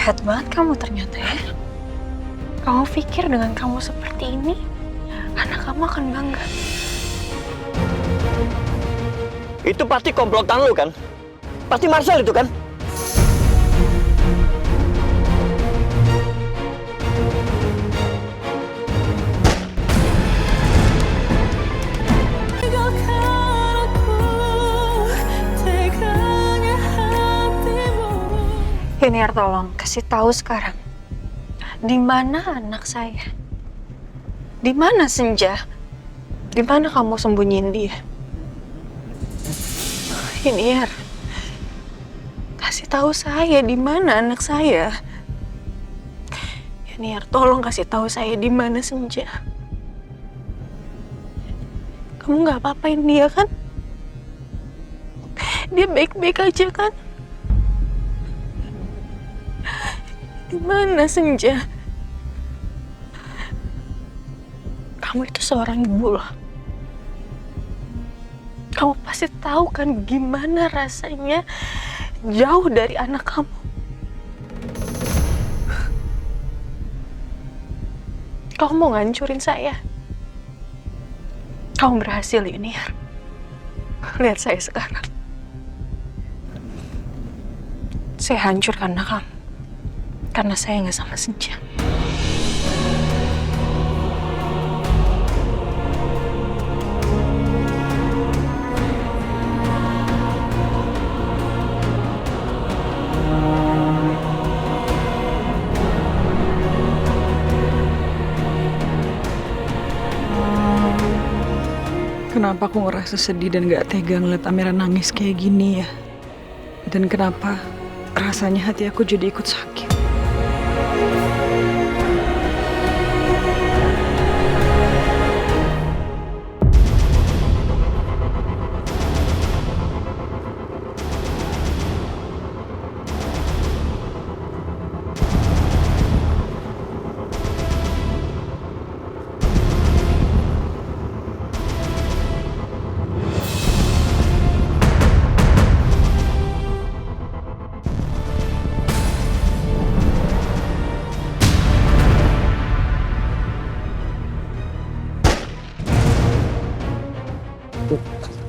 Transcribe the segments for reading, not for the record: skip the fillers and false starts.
Jahat banget kamu ternyata ya. Kamu pikir dengan kamu seperti ini, anak kamu akan bangga? Itu pasti komplotan lu kan? Pasti Marcel itu kan? Yuniar, tolong kasih tahu sekarang. Di mana anak saya? Di mana Senja? Di mana kamu sembunyiin dia? Yuniar, kasih tahu saya di mana anak saya. Yuniar, tolong kasih tahu saya di mana Senja. Kamu nggak apa-apain dia kan? Dia baik-baik aja kan? Di mana Senja? Kamu itu seorang ibu loh. Kamu pasti tahu kan gimana rasanya jauh dari anak kamu. Kamu mau ngancurin saya. Kamu berhasil, Yuniar. Lihat saya sekarang. Saya hancur karena kamu. Karena saya nggak sama Senja. Kenapa aku ngerasa sedih dan gak tega ngeliat Amira nangis kayak gini ya? Dan kenapa rasanya hati aku jadi ikut sakit?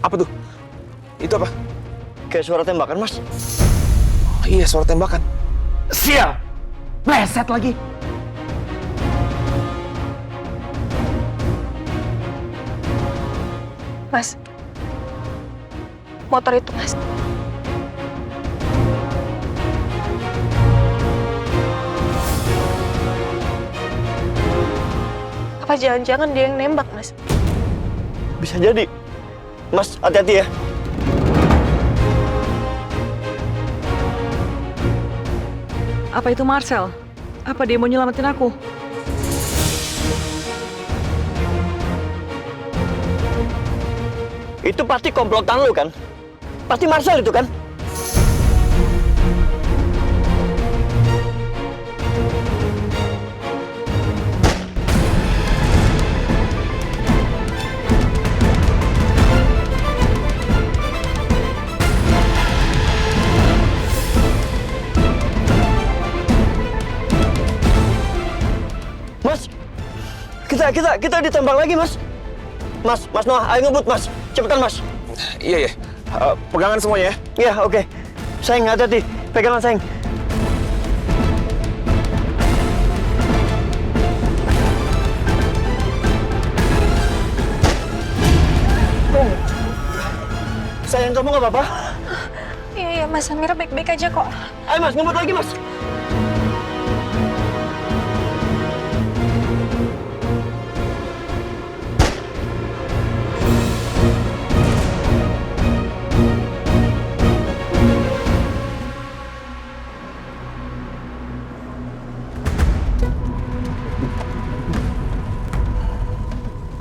Apa tuh? Itu apa? Kayak suara tembakan, Mas. Oh, iya, suara tembakan. Sial! Bleset lagi! Mas, motor itu, Mas. Apa jangan-jangan dia yang nembak, Mas? Bisa jadi. Mas, hati-hati ya. Apa itu Marcel? Apa dia mau nyelamatin aku? Itu pasti komplotan lu kan? Pasti Marcel itu kan? Mas, kita ditembak lagi, Mas. Mas Noah, ayo ngebut, Mas. Cepetan, Mas. Iya, iya. Pegangan semuanya ya. Iya, oke. Sayang, hati-hati. Pegangan, sayang. Sayang, kamu nggak apa-apa? Iya, Mas. Amira baik-baik aja kok. Ayo, Mas, ngebut lagi, Mas.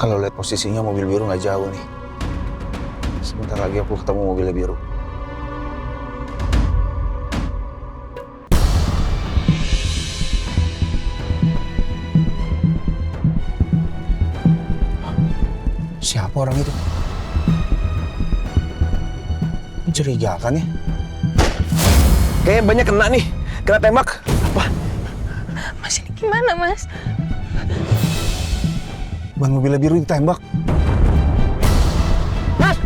Kalau lihat posisinya mobil biru nggak jauh nih. Sebentar lagi aku ketemu mobil biru. Siapa orang itu? Mencurigakan ya? Kayaknya banyak kena nih, kena tembak. Mas, ini gimana, Mas? Ban mobilnya biru ditembak. Mas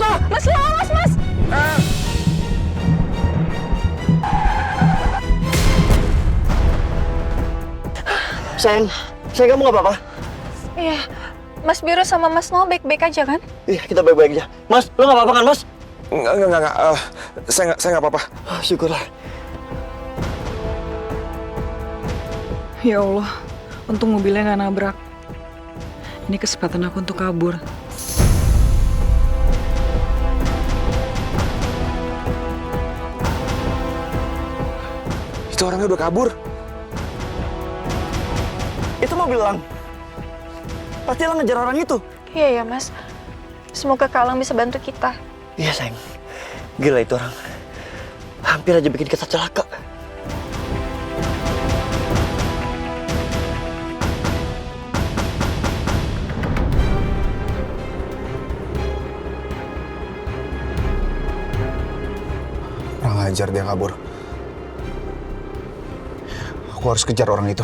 Noah! Mas, lawas, Mas! Sayang, kamu nggak apa-apa? Iya, Mas Biru sama Mas Noah baik-baik aja kan? Iya, kita baik-baik aja. Mas, lo nggak apa-apa kan, Mas? Enggak. Saya nggak apa-apa. Syukurlah. Ya Allah, untung mobilnya nggak nabrak. Ini kesempatan aku untuk kabur. Itu orangnya udah kabur. Itu mobil Lang. Pasti Lang ngejar orang itu. Iya ya, Mas. Semoga Kak Lang bisa bantu kita. Iya, sayang. Gila itu orang. Hampir aja bikin kita celaka. Kurang ajar dia kabur. Aku harus kejar orang itu.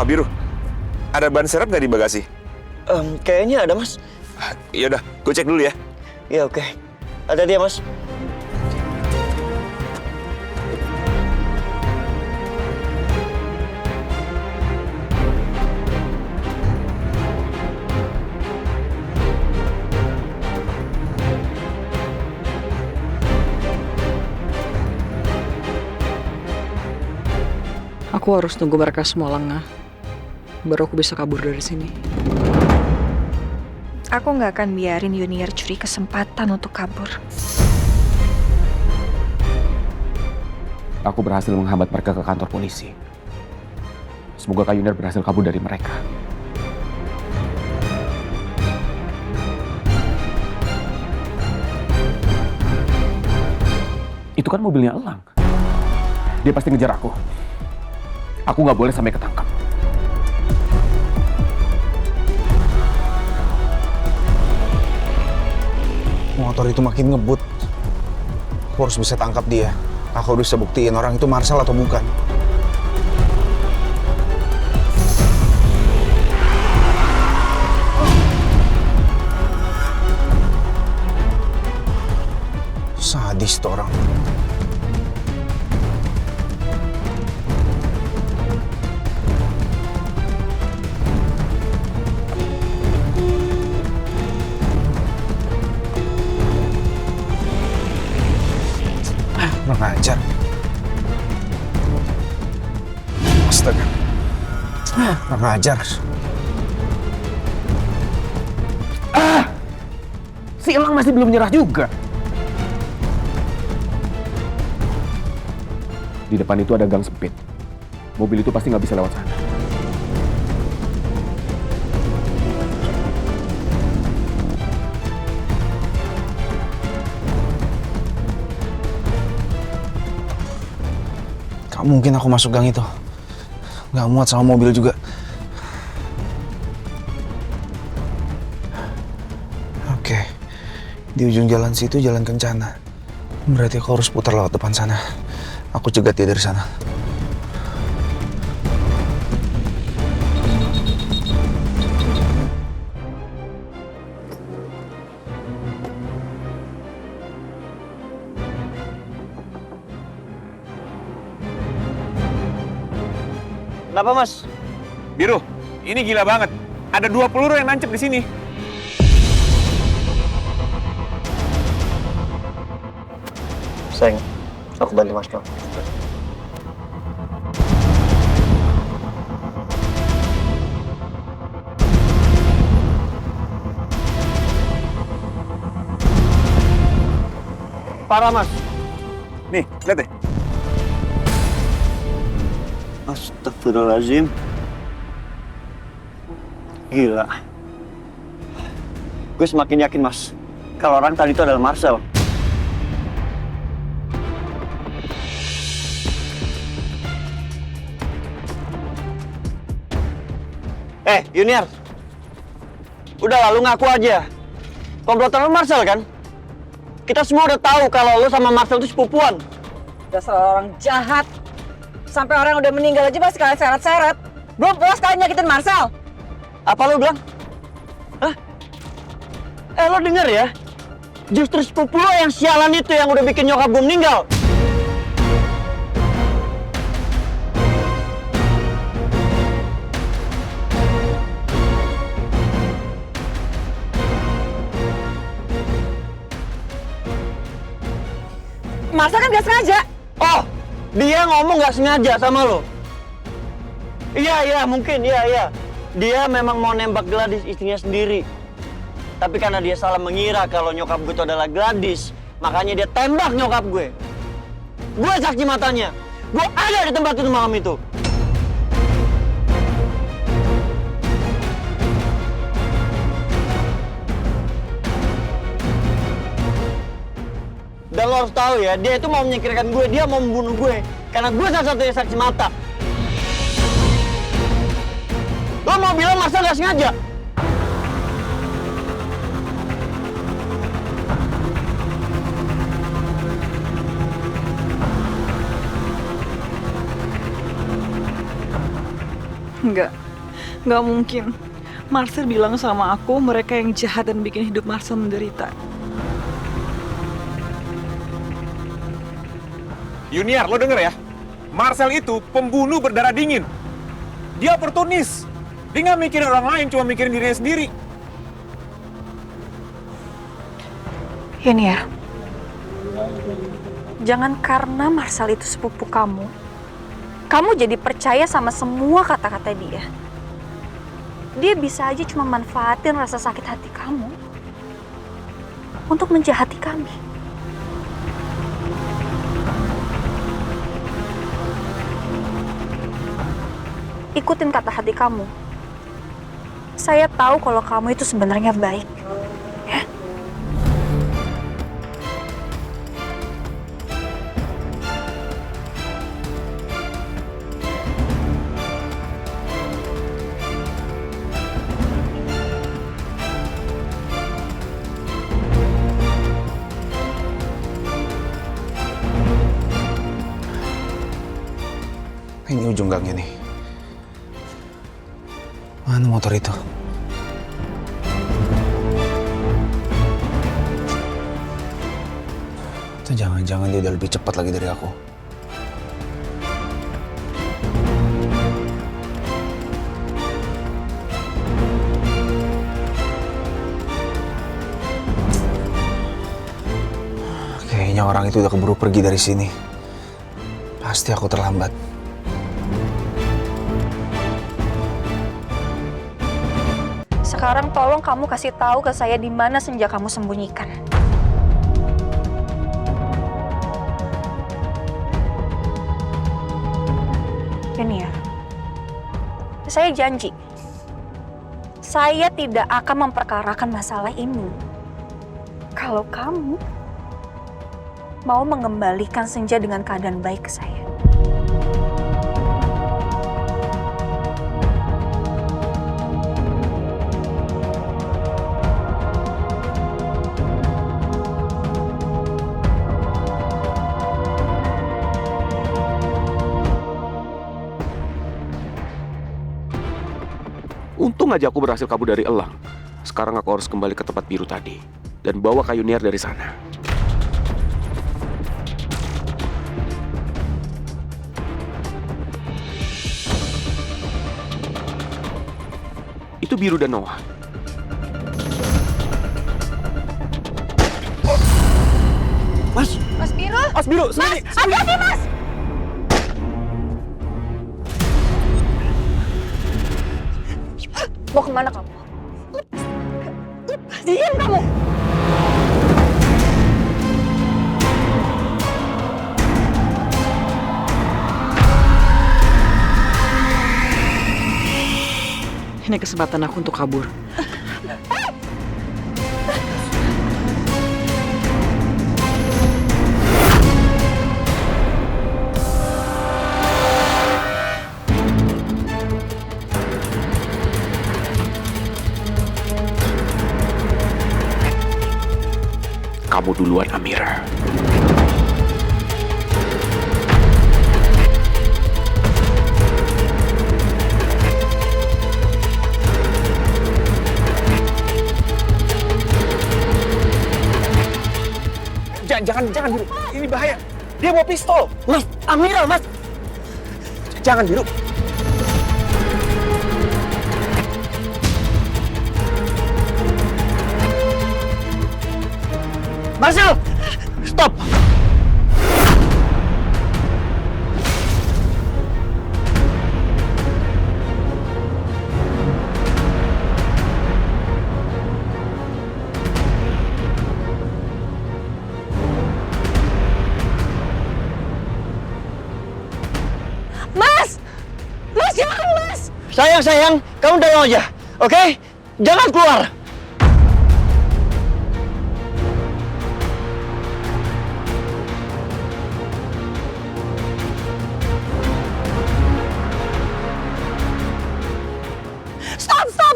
Biru, ada ban serep nggak di bagasi? Kayaknya ada, Mas. Yaudah, gue cek dulu ya. Iya, oke. Ada dia, Mas. Aku harus tunggu mereka semua lengah, baru aku bisa kabur dari sini. Aku nggak akan biarin Yuniar curi kesempatan untuk kabur. Aku berhasil menghambat mereka ke kantor polisi. Semoga Kak Yuniar berhasil kabur dari mereka. Itu kan mobilnya Elang. Dia pasti ngejar aku. Aku nggak boleh sampai ketangkap. Motor itu makin ngebut. Aku harus bisa tangkap dia. Aku harus bisa buktiin orang itu Marcel atau bukan. Sadis tuh orang. Kurang ajar. Astaga. Kurang ajar. Si Elang masih belum nyerah juga. Di depan itu ada gang sempit. Mobil itu pasti nggak bisa lewat sana. Gak mungkin aku masuk gang itu. Gak muat sama mobil juga. Oke. Di ujung jalan situ jalan kencana. Berarti aku harus putar lewat depan sana. Aku cegat dia dari sana. Kenapa, Mas? Biru, ini gila banget. Ada 2 peluru yang nancep di sini. Sayang, aku bantu Mas Noah. Parah, Mas. Nih, lihat deh. Astagfirullahaladzim. Gila. Gue semakin yakin, Mas, kalau orang tadi itu adalah Marcel. Yuniar. Udah lalu ngaku aja. Komplotan lu Marcel kan? Kita semua udah tahu kalau lo sama Marcel itu sepupuan. Dasar orang jahat. Sampai orang yang udah meninggal aja masih kalian seret-seret. Belum puas kalian nyakitin Marcel. Apa lo bilang? Hah? Lo denger ya? Justru sepupu lo yang sialan itu yang udah bikin nyokap gue meninggal. Marcel kan gak sengaja. Oh, dia ngomong gak sengaja sama lo? Iya, mungkin, iya. Dia memang mau nembak Gladys istrinya sendiri. Tapi karena dia salah mengira kalau nyokap gue itu adalah Gladys, makanya dia tembak nyokap gue. Gue saksi matanya. Gue ada di tempat itu malam itu. Dan lo harus tahu ya, dia itu mau menyingkirkan gue, dia mau membunuh gue. Karena gue satu-satunya saksi mata. Lo mau bilang Marcel gak sengaja? Nggak mungkin. Marcel bilang sama aku mereka yang jahat dan bikin hidup Marcel menderita. Yuniar, lo denger ya? Marcel itu pembunuh berdarah dingin. Dia oportunis. Dia nggak mikirin orang lain, cuma mikirin dirinya sendiri. Ini ya. Jangan karena Marcel itu sepupu kamu jadi percaya sama semua kata-kata dia. Dia bisa aja cuma manfaatin rasa sakit hati kamu untuk menjahati kami. Ikutin kata hati kamu. Saya tahu kalau kamu itu sebenarnya baik. Ya. Ini ujung gangnya nih. Mana motor itu? Atau jangan-jangan dia udah lebih cepat lagi dari aku. Kayaknya orang itu udah keburu pergi dari sini. Pasti aku terlambat. Sekarang tolong kamu kasih tahu ke saya di mana senja kamu sembunyikan. Ini ya. Saya janji. Saya tidak akan memperkarakan masalah ini. Kalau kamu mau mengembalikan senja dengan keadaan baik ke saya. Untung aja aku berhasil kabur dari Elang. Sekarang aku harus kembali ke tempat biru tadi dan bawa kayu Yuniar dari sana. Itu Biru dan Noah. Mas Biru! Mas Biru, sini! Hati-hati, Mas! Mau kemana kamu? Diam kamu! Ini kesempatan aku untuk kabur. Kamu duluan, Amira. Jangan Biru. Ini bahaya. Dia bawa pistol. Mas, Amira, Mas. Jangan Biru. Marcel, stop. Mas! Mas, jangan, Mas! Sayang, kamu dalam aja, oke? Jangan keluar.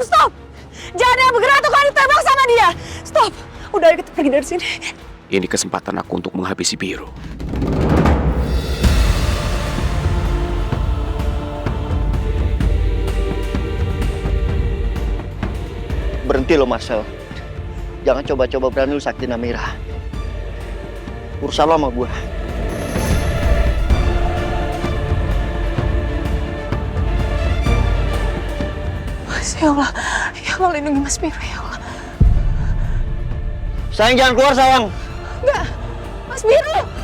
Stop! Jangan ada yang bergerak atau kalian ditembak sama dia! Stop! Udah, ayo kita pergi dari sini. Ini kesempatan aku untuk menghabisi Biru. Berhenti lo, Marcel. Jangan coba-coba berani lu sakitin Amira. Urusan lo sama gue. Mas, ya Allah lindungi Mas Biru, ya Allah. Sayang, jangan keluar, sayang. Enggak, Mas Biru!